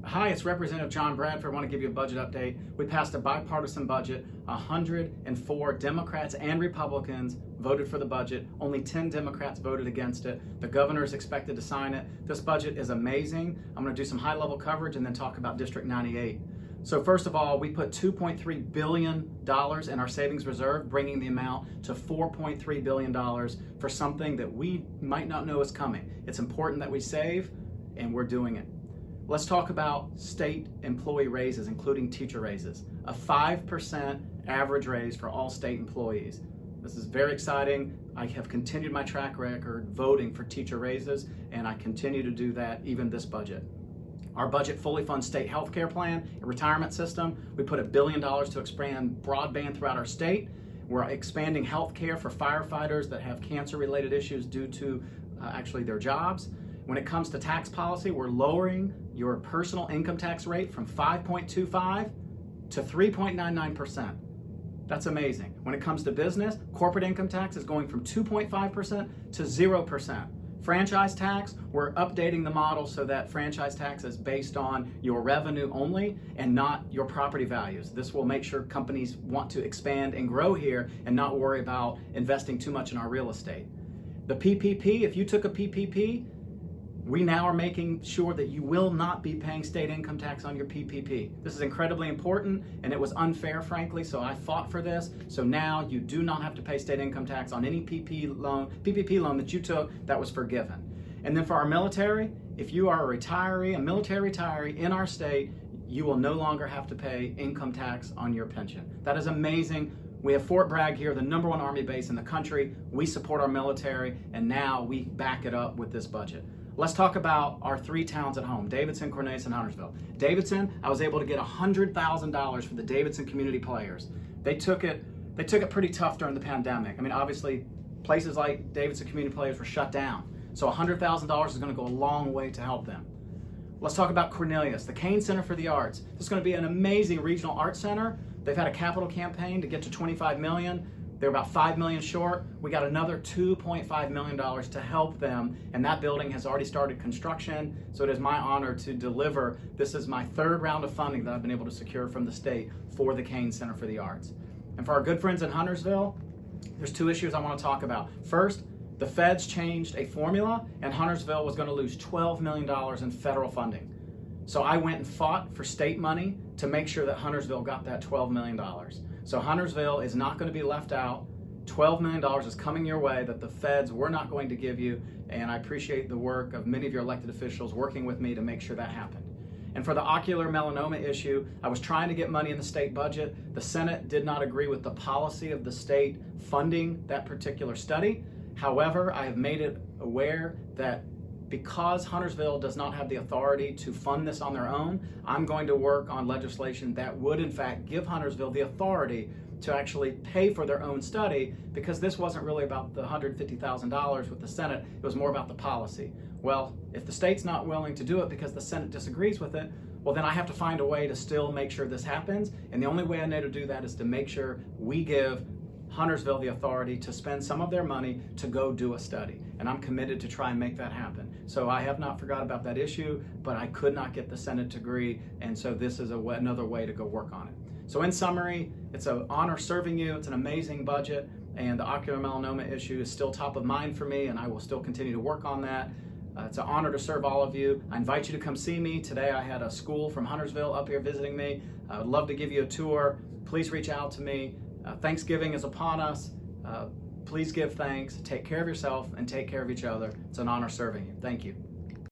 Hi, it's Representative John Bradford. I want to give you a budget update. We passed a bipartisan budget. 104 Democrats and Republicans voted for the budget. Only 10 Democrats voted against it. The governor is expected to sign it. This budget is amazing. I'm going to do some high-level coverage and then talk about District 98. So first of all, we put $2.3 billion in our savings reserve, bringing the amount to $4.3 billion for something that we might not know is coming. It's important that we save, and we're doing it. Let's talk about state employee raises, including teacher raises. A 5% average raise for all state employees. This is very exciting. I have continued my track record voting for teacher raises, and I continue to do that even this budget. Our budget fully funds state health care plan, a retirement system. We put $1 billion to expand broadband throughout our state. We're expanding health care for firefighters that have cancer-related issues due to actually their jobs. When it comes to tax policy, we're lowering your personal income tax rate from 5.25 to 3.99%. That's amazing. When it comes to business, corporate income tax is going from 2.5% to 0%. Franchise tax, we're updating the model so that franchise tax is based on your revenue only and not your property values. This will make sure companies want to expand and grow here and not worry about investing too much in our real estate. The PPP, if you took a PPP, we now are making sure that you will not be paying state income tax on your PPP. This is incredibly important, and it was unfair, frankly, so I fought for this. So now you do not have to pay state income tax on any PPP loan that you took that was forgiven. And then for our military, if you are a retiree, a military retiree in our state, you will no longer have to pay income tax on your pension. That is amazing. We have Fort Bragg here, the #1 Army base in the country. We support our military, and now we back it up with this budget. Let's talk about our 3 towns at home, Davidson, Cornelius, and Huntersville. Davidson, I was able to get $100,000 for the Davidson community players. They took it pretty tough during the pandemic. I mean, obviously, places like Davidson community players were shut down. So $100,000 is going to go a long way to help them. Let's talk about Cornelius, the Cain Center for the Arts. This is going to be an amazing regional arts center. They've had a capital campaign to get to $25 million. They're about $5 million short. We got another $2.5 million to help them, and that building has already started construction, so it is my honor to deliver. This is my 3rd round of funding that I've been able to secure from the state for the Cain Center for the Arts. And for our good friends in Huntersville, there's 2 issues I want to talk about. First, the feds changed a formula, and Huntersville was going to lose $12 million in federal funding. So I went and fought for state money to make sure that Huntersville got that $12 million. So Huntersville is not going to be left out. $12 million is coming your way that the feds were not going to give you, and I appreciate the work of many of your elected officials working with me to make sure that happened. And for the ocular melanoma issue, I was trying to get money in the state budget. The Senate did not agree with the policy of the state funding that particular study. However, I have made it aware that because Huntersville does not have the authority to fund this on their own, I'm going to work on legislation that would in fact give Huntersville the authority to actually pay for their own study, because this wasn't really about the $150,000 with the Senate, it was more about the policy. Well, if the state's not willing to do it because the Senate disagrees with it, well then I have to find a way to still make sure this happens, and the only way I know to do that is to make sure we give Huntersville the authority to spend some of their money to go do a study, and I'm committed to try and make that happen. So I have not forgot about that issue, but I could not get the Senate to agree, and so this is another way to go work on it. So in summary, it's an honor serving you. It's an amazing budget, and the ocular melanoma issue is still top of mind for me, and I will still continue to work on that. It's an honor to serve all of you. I invite you to come see me. Today I had a school from Huntersville up here visiting me. I would love to give you a tour. Please reach out to me. Thanksgiving is upon us. Please give thanks, take care of yourself, and take care of each other. It's an honor serving you. Thank you.